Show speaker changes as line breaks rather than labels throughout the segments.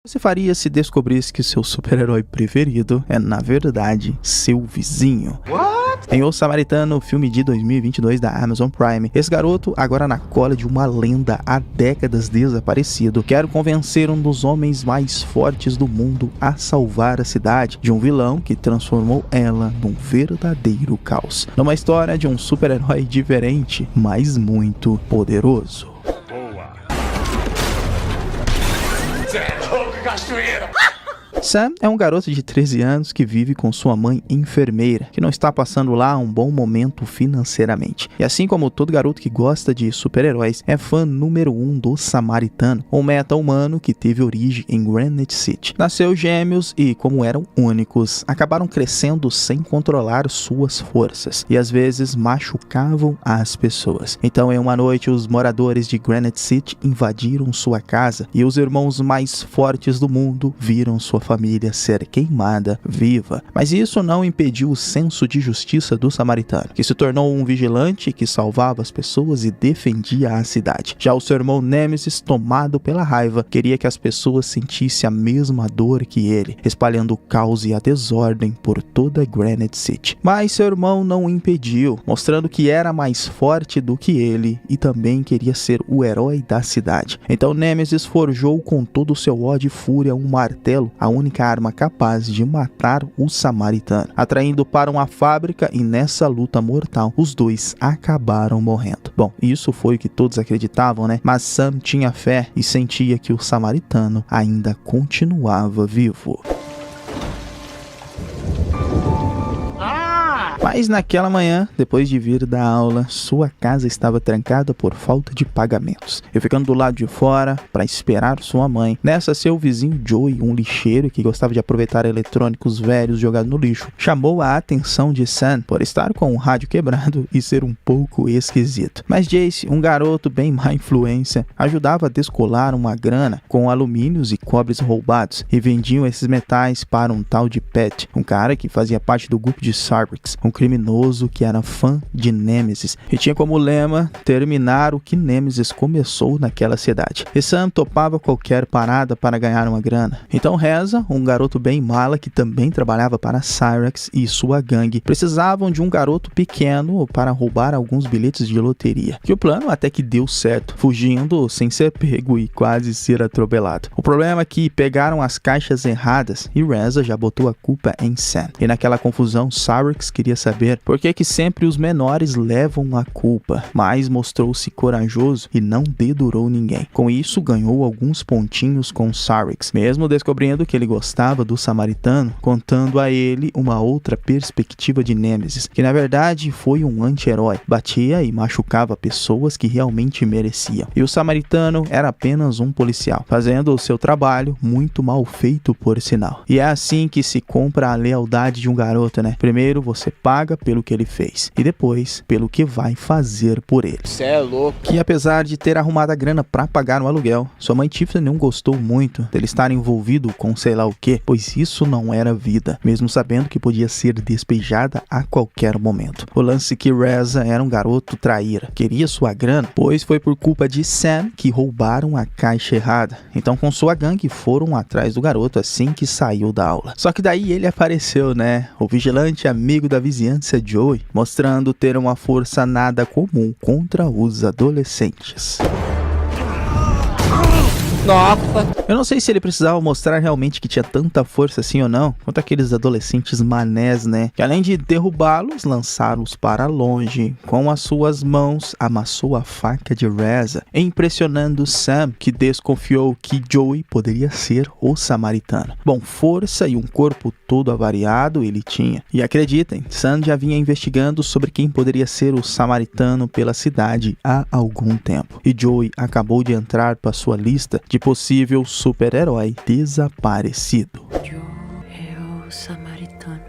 Você faria se descobrisse que seu super-herói preferido é, na verdade, seu vizinho? Em O Samaritano, filme de 2022 da Amazon Prime, esse garoto, agora na cola de uma lenda há décadas desaparecido, quer convencer um dos homens mais fortes do mundo a salvar a cidade de um vilão que transformou ela num verdadeiro caos. Numa história de um super-herói diferente, mas muito poderoso. Sam é um garoto de 13 anos que vive com sua mãe enfermeira, que não está passando lá um bom momento financeiramente. E assim como todo garoto que gosta de super-heróis, é fã número 1 do Samaritano, um meta-humano que teve origem em Granite City. Nasceu gêmeos e, como eram únicos, acabaram crescendo sem controlar suas forças e às vezes machucavam as pessoas. Então, em uma noite, os moradores de Granite City invadiram sua casa e os irmãos mais fortes do mundo viram sua família ser queimada viva. Mas isso não impediu o senso de justiça do Samaritano, que se tornou um vigilante que salvava as pessoas e defendia a cidade. Já o seu irmão Nemesis, tomado pela raiva, queria que as pessoas sentissem a mesma dor que ele, espalhando o caos e a desordem por toda Granite City. Mas seu irmão não o impediu, mostrando que era mais forte do que ele e também queria ser o herói da cidade. Então Nemesis forjou com todo o seu ódio e fúria um martelo, a única arma capaz de matar o Samaritano, atraindo para uma fábrica, e nessa luta mortal os dois acabaram morrendo. Bom, isso foi o que todos acreditavam, né? Mas Sam tinha fé e sentia que o Samaritano ainda continuava vivo. Mas naquela manhã, depois de vir da aula, sua casa estava trancada por falta de pagamentos. E ficando do lado de fora, para esperar sua mãe, nessa seu vizinho Joey, um lixeiro que gostava de aproveitar eletrônicos velhos jogados no lixo, chamou a atenção de Sam por estar com o rádio quebrado e ser um pouco esquisito. Mas Jace, um garoto bem má influência, ajudava a descolar uma grana com alumínios e cobres roubados e vendiam esses metais para um tal de Pat, um cara que fazia parte do grupo de Cyrex, um criminoso que era fã de Nemesis e tinha como lema terminar o que Nemesis começou naquela cidade. E Sam topava qualquer parada para ganhar uma grana. Então Reza, um garoto bem mala que também trabalhava para Cyrex e sua gangue, precisavam de um garoto pequeno para roubar alguns bilhetes de loteria. Que o plano até que deu certo, fugindo sem ser pego e quase ser atropelado. O problema é que pegaram as caixas erradas e Reza já botou a culpa em Sam. E naquela confusão, Cyrex queria saber por que sempre os menores levam a culpa, mas mostrou-se corajoso e não dedurou ninguém. Com isso, ganhou alguns pontinhos com Cyrex, mesmo descobrindo que ele gostava do Samaritano, contando a ele uma outra perspectiva de Nemesis, que na verdade foi um anti-herói, batia e machucava pessoas que realmente mereciam. E o Samaritano era apenas um policial, fazendo o seu trabalho muito mal feito, por sinal. E é assim que se compra a lealdade de um garoto, né? Primeiro você paga pelo que ele fez e depois pelo que vai fazer por ele.
Cê é louco.
Que apesar de ter arrumado a grana pra pagar o aluguel, sua mãe Tiffany não gostou muito dele estar envolvido com sei lá o que, pois isso não era vida, mesmo sabendo que podia ser despejada a qualquer momento. O lance que Reza era um garoto traíra, queria sua grana, pois foi por culpa de Sam que roubaram a caixa errada. Então com sua gangue foram atrás do garoto assim que saiu da aula. Só que daí ele apareceu, né? O vigilante amigo da vizinhança Joey, mostrando ter uma força nada comum contra os adolescentes.
Nossa.
Eu não sei se ele precisava mostrar realmente que tinha tanta força assim ou não, quanto aqueles adolescentes manés, né? Que além de derrubá-los, lançaram-os para longe. Com as suas mãos, amassou a faca de Reza, impressionando Sam, que desconfiou que Joey poderia ser o Samaritano. Bom, força e um corpo todo avariado ele tinha. E acreditem, Sam já vinha investigando sobre quem poderia ser o Samaritano pela cidade há algum tempo. E Joey acabou de entrar para sua lista de possível super-herói desaparecido.
Joe é o Samaritano.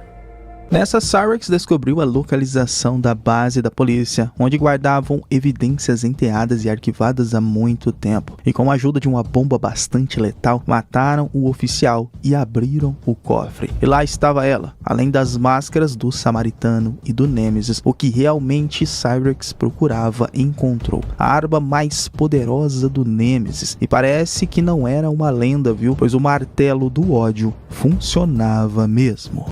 Nessa, Cyrax descobriu a localização da base da polícia, onde guardavam evidências enterradas e arquivadas há muito tempo. E com a ajuda de uma bomba bastante letal, mataram o oficial e abriram o cofre. E lá estava ela, além das máscaras do Samaritano e do Nêmesis. O que realmente Cyrax procurava encontrou: a arma mais poderosa do Nêmesis. E parece que não era uma lenda, viu? Pois o martelo do ódio funcionava mesmo.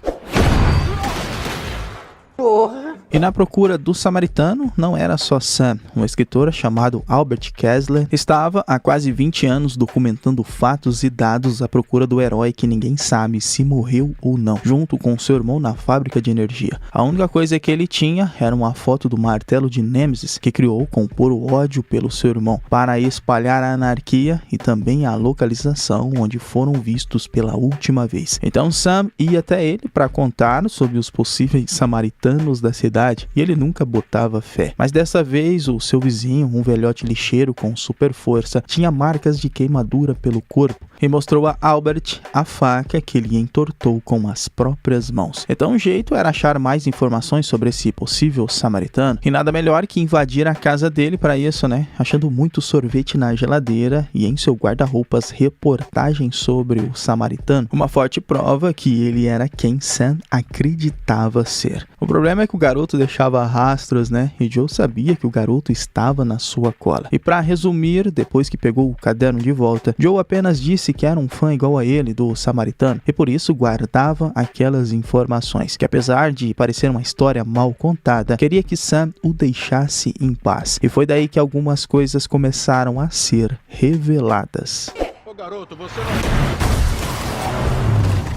E na procura do Samaritano, não era só Sam. Um escritor chamado Albert Kessler estava há quase 20 anos documentando fatos e dados à procura do herói que ninguém sabe se morreu ou não, junto com seu irmão na fábrica de energia. A única coisa que ele tinha era uma foto do martelo de Nêmesis, que criou com puro ódio pelo seu irmão, para espalhar a anarquia e também a localização onde foram vistos pela última vez. Então Sam ia até ele para contar sobre os possíveis samaritanos da cidade, e ele nunca botava fé. Mas dessa vez, o seu vizinho, um velhote lixeiro com super força, tinha marcas de queimadura pelo corpo e mostrou a Albert a faca que ele entortou com as próprias mãos. Então o jeito era achar mais informações sobre esse possível samaritano, e nada melhor que invadir a casa dele para isso, né? Achando muito sorvete na geladeira e em seu guarda-roupas reportagens sobre o samaritano, uma forte prova que ele era quem Sam acreditava ser. O problema é que o garoto deixava rastros, né? E Joe sabia que o garoto estava na sua cola. E para resumir, depois que pegou o caderno de volta, Joe apenas disse que era um fã igual a ele do Samaritano e por isso guardava aquelas informações, que apesar de parecer uma história mal contada, queria que Sam o deixasse em paz. E foi daí que algumas coisas começaram a ser reveladas.
Ô garoto, você não...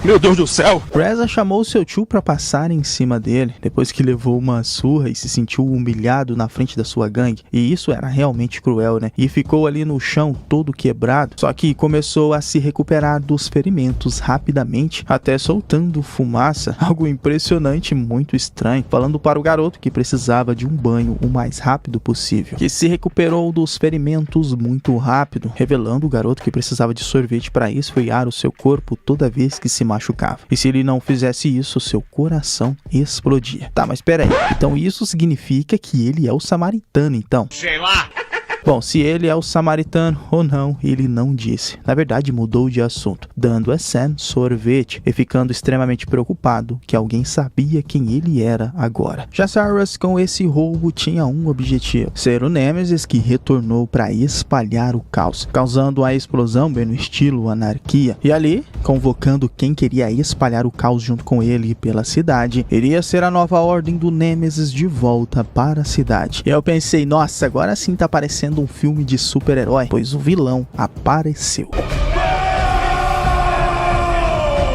Meu Deus do céu!
Reza chamou seu tio para passar em cima dele, depois que levou uma surra e se sentiu humilhado na frente da sua gangue. E isso era realmente cruel, né? E ficou ali no chão todo quebrado, só que começou a se recuperar dos ferimentos rapidamente, até soltando fumaça, algo impressionante e muito estranho, falando para o garoto que precisava de um banho o mais rápido possível, que se recuperou dos ferimentos muito rápido, revelando o garoto que precisava de sorvete para esfriar o seu corpo toda vez que se machucava. E se ele não fizesse isso, seu coração explodia. Tá, mas peraí. Então isso significa que ele é o samaritano, então?
Sei lá!
Bom, se ele é o samaritano ou não, ele não disse. Na verdade, mudou de assunto, dando a Sam sorvete e ficando extremamente preocupado que alguém sabia quem ele era agora. Já Cyrax, com esse roubo, tinha um objetivo: ser o Nêmesis que retornou para espalhar o caos, causando a explosão bem no estilo anarquia. E ali, convocando quem queria espalhar o caos junto com ele pela cidade, iria ser a nova ordem do Nêmesis de volta para a cidade. E eu pensei, nossa, agora sim tá parecendo um filme de super-herói, pois o vilão apareceu.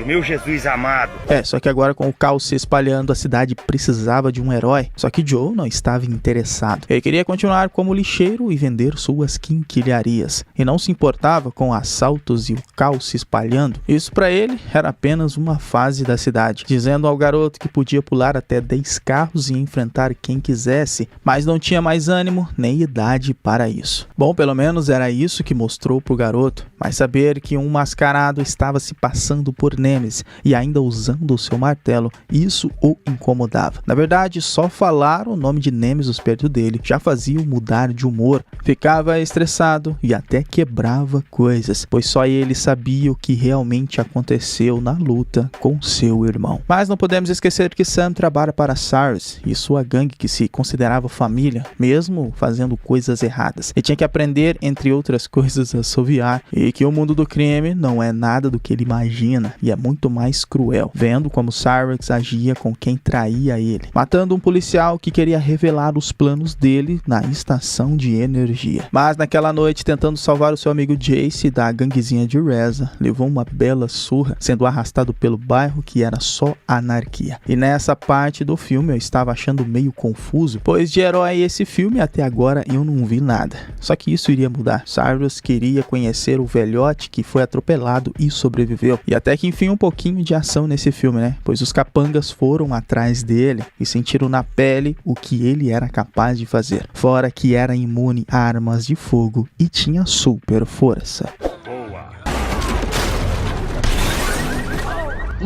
Meu Jesus amado.
Só que agora com o caos se espalhando, a cidade precisava de um herói. Só que Joe não estava interessado. Ele queria continuar como lixeiro e vender suas quinquilharias. E não se importava com assaltos e o caos se espalhando. Isso para ele era apenas uma fase da cidade, dizendo ao garoto que podia pular até 10 carros e enfrentar quem quisesse, mas não tinha mais ânimo nem idade para isso. Bom, pelo menos era isso que mostrou pro garoto. Mas saber que um mascarado estava se passando por Nêmesis e ainda usando o seu martelo, isso o incomodava. Na verdade, só falar o nome de Nêmesis perto dele já fazia o mudar de humor. Ficava estressado e até quebrava coisas, pois só ele sabia o que realmente aconteceu na luta com seu irmão. Mas não podemos esquecer que Sam trabalha para Cyrax e sua gangue, que se considerava família, mesmo fazendo coisas erradas. E tinha que aprender, entre outras coisas, a assoviar, e que o mundo do crime não é nada do que ele imagina e é muito mais cruel, vendo como Cyrax agia com quem traía ele, matando um policial que queria revelar os planos dele na estação de energia. Mas naquela noite, tentando salvar o seu amigo Jace da ganguezinha de Reza, levou uma bela surra, sendo arrastado pelo bairro que era só anarquia. E nessa parte do filme eu estava achando meio confuso, pois de herói esse filme até agora eu não vi nada. Só que isso iria mudar. Cyrax queria conhecer o velhote que foi atropelado e sobreviveu. E até que enfim um pouquinho de ação nesse filme, né? Pois os capangas foram atrás dele e sentiram na pele o que ele era capaz de fazer. Fora que era imune a armas de fogo e tinha super força.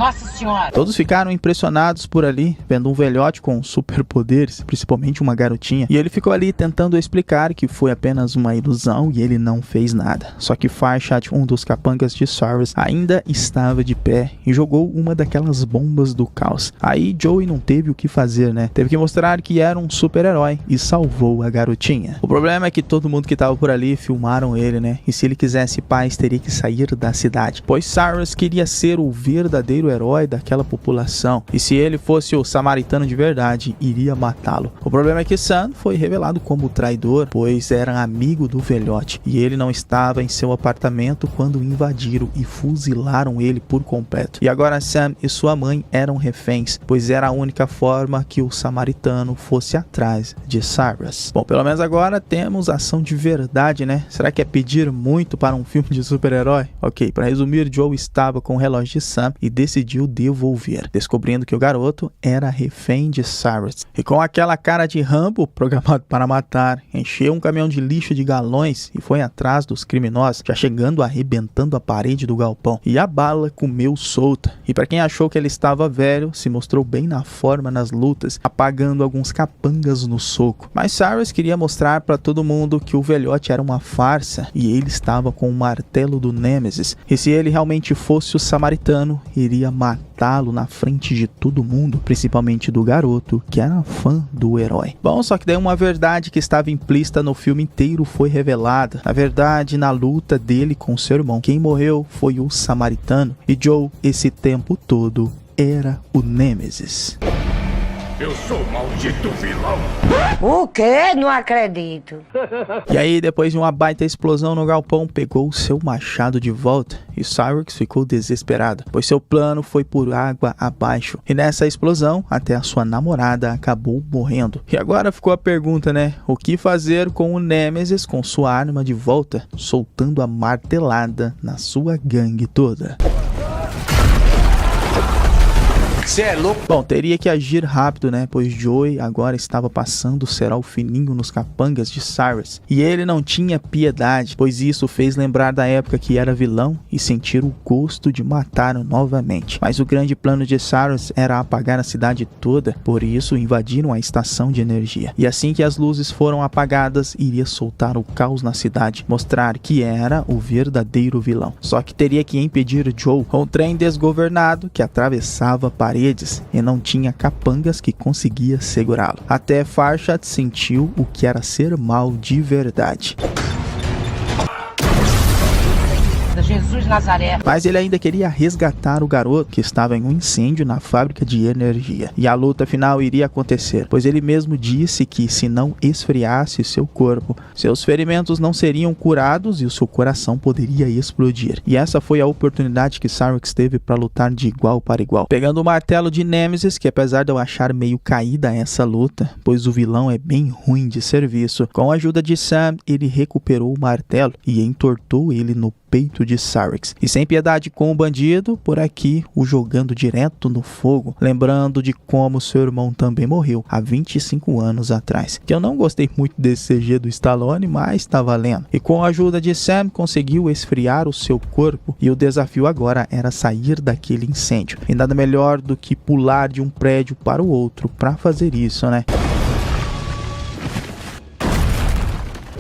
Nossa Senhora!
Todos ficaram impressionados por ali, vendo um velhote com superpoderes, principalmente uma garotinha. E ele ficou ali tentando explicar que foi apenas uma ilusão e ele não fez nada. Só que Farshad, um dos capangas de Cyrus, ainda estava de pé e jogou uma daquelas bombas do caos. Aí Joey não teve o que fazer, né? Teve que mostrar que era um super-herói e salvou a garotinha. O problema é que todo mundo que estava por ali filmaram ele, né? E se ele quisesse paz, teria que sair da cidade, pois Cyrus queria ser o verdadeiro herói daquela população, e se ele fosse o samaritano de verdade, iria matá-lo. O problema é que Sam foi revelado como traidor, pois era amigo do velhote, e ele não estava em seu apartamento quando invadiram e fuzilaram ele por completo. E agora Sam e sua mãe eram reféns, pois era a única forma que o samaritano fosse atrás de Cyrus. Bom, pelo menos agora temos ação de verdade, né? Será que é pedir muito para um filme de super-herói? Ok, para resumir, Joe estava com o relógio de Sam e decidiu devolver, descobrindo que o garoto era refém de Cyrus. E com aquela cara de Rambo programado para matar, encheu um caminhão de lixo de galões e foi atrás dos criminosos, já chegando arrebentando a parede do galpão. E a bala comeu solta. E para quem achou que ele estava velho, se mostrou bem na forma nas lutas, apagando alguns capangas no soco. Mas Cyrus queria mostrar para todo mundo que o velhote era uma farsa e ele estava com o martelo do Nemesis. E se ele realmente fosse o samaritano, iria matá-lo na frente de todo mundo, principalmente do garoto, que era fã do herói. Bom, só que daí uma verdade que estava implícita no filme inteiro foi revelada. Na verdade, na luta dele com seu irmão, quem morreu foi o samaritano. E Joe, esse tempo todo, era o Nemesis.
Eu sou o maldito vilão.
O quê? Não acredito.
E aí, depois de uma baita explosão no galpão, pegou o seu machado de volta e Cyrus ficou desesperado, pois seu plano foi por água abaixo. E nessa explosão, até a sua namorada acabou morrendo. E agora ficou a pergunta, né? O que fazer com o Nemesis com sua arma de volta, soltando a martelada na sua gangue toda?
Você é louco?
Bom, teria que agir rápido, né? Pois Joey agora estava passando o cerol fininho nos capangas de Cyrus. E ele não tinha piedade, pois isso fez lembrar da época que era vilão e sentir o gosto de matar novamente. Mas o grande plano de Cyrus era apagar a cidade toda, por isso invadiram a estação de energia. E assim que as luzes foram apagadas, iria soltar o caos na cidade, mostrar que era o verdadeiro vilão. Só que teria que impedir Joe com um trem desgovernado que atravessava paredes e não tinha capangas que conseguia segurá-lo. Até Farshad sentiu o que era ser mal de verdade.
Jesus Nazaré.
Mas ele ainda queria resgatar o garoto que estava em um incêndio na fábrica de energia. E a luta final iria acontecer, pois ele mesmo disse que se não esfriasse seu corpo, seus ferimentos não seriam curados e o seu coração poderia explodir. E essa foi a oportunidade que Cyrus teve para lutar de igual para igual. Pegando o martelo de Nemesis, que apesar de eu achar meio caída essa luta, pois o vilão é bem ruim de serviço, com a ajuda de Sam, ele recuperou o martelo e entortou ele no peito de Cyrus. E sem piedade com o bandido, por aqui o jogando direto no fogo, lembrando de como seu irmão também morreu há 25 anos atrás. Que eu não gostei muito desse CG do Stallone, mas tá valendo. E com a ajuda de Sam, conseguiu esfriar o seu corpo e o desafio agora era sair daquele incêndio. E nada melhor do que pular de um prédio para o outro para fazer isso, né?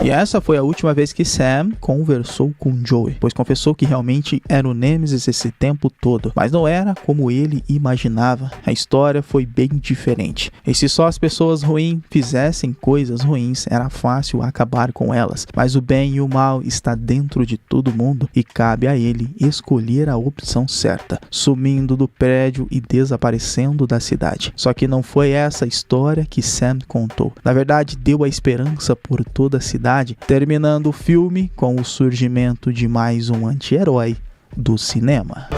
E essa foi a última vez que Sam conversou com Joey, pois confessou que realmente era o Nemesis esse tempo todo, mas não era como ele imaginava. A história foi bem diferente. E se só as pessoas ruins fizessem coisas ruins, era fácil acabar com elas. Mas o bem e o mal está dentro de todo mundo e cabe a ele escolher a opção certa, sumindo do prédio e desaparecendo da cidade. Só que não foi essa a história que Sam contou. Na verdade, deu a esperança por toda a cidade, terminando o filme com o surgimento de mais um anti-herói do cinema.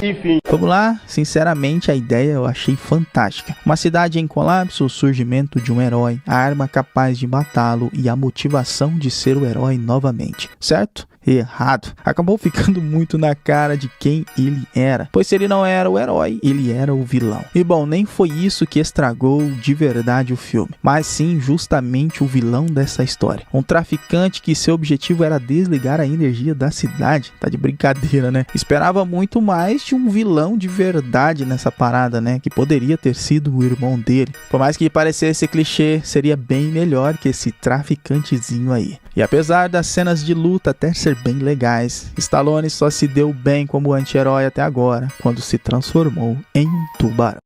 Enfim.
Vamos lá, sinceramente a ideia eu achei fantástica. Uma cidade em colapso, o surgimento de um herói, a arma capaz de matá-lo e a motivação de ser o herói novamente, certo? errado. Acabou ficando muito na cara de quem ele era, pois se ele não era o herói, ele era o vilão. E bom, nem foi isso que estragou de verdade o filme, mas sim justamente o vilão dessa história. Um traficante que seu objetivo era desligar a energia da cidade. Tá de brincadeira, né? Esperava muito mais de um vilão de verdade nessa parada, né? Que poderia ter sido o irmão dele. Por mais que parecesse clichê, seria bem melhor que esse traficantezinho aí. E apesar das cenas de luta até ser bem legais, Stallone só se deu bem como anti-herói até agora, quando se transformou em Tubarão.